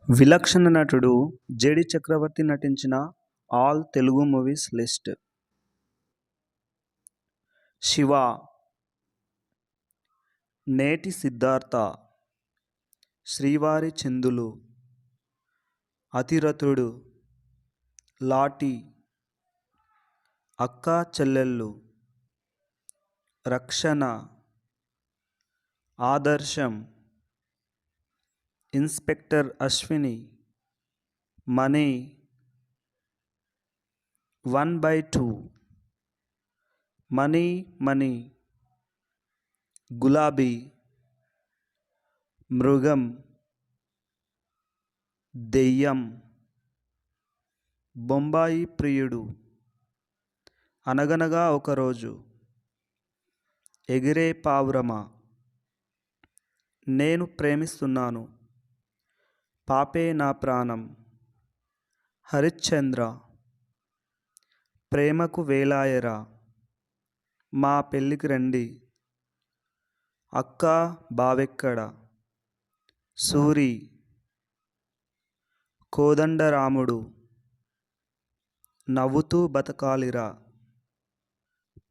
విలక్షణ నటుడు జెడి చక్రవర్తి నటించిన all Telugu movies list. Shiva, నేటి సిద్ధార్థ, శ్రీవారి చిందులు, అతిరథుడు, లాటి, అక్కా చెల్లెళ్ళు, రక్షణ, ఆదర్శం, inspector Ashwini, money, 1/2, money money, గులాబీ, మృగం, దెయ్యం, బొంబాయి ప్రియుడు, అనగనగా ఒకరోజు, ఎగిరే పావురమా, నేను ప్రేమిస్తున్నాను, పాపే నా ప్రాణం, హరిశ్చంద్ర, ప్రేమకు వేలాయరా, మా పెళ్ళికి రండి, అక్కా బావెక్కడ, సూరి, కోదండరాముడు, నవ్వుతూ బతకాలిరా,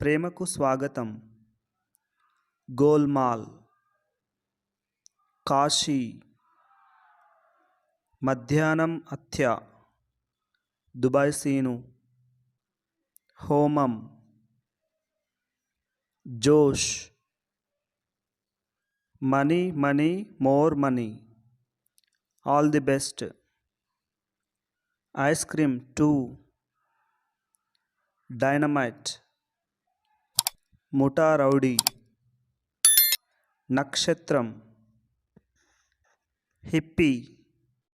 ప్రేమకు స్వాగతం, గోల్మాల్, కాశీ, మధ్యాహ్నం హత్య, దుబాయ్ సీను, హోమం, జోష్, money money more money, all the best, ice cream 2, dynamite, ముఠా రౌడీ, నక్షత్రం, హిప్పీ,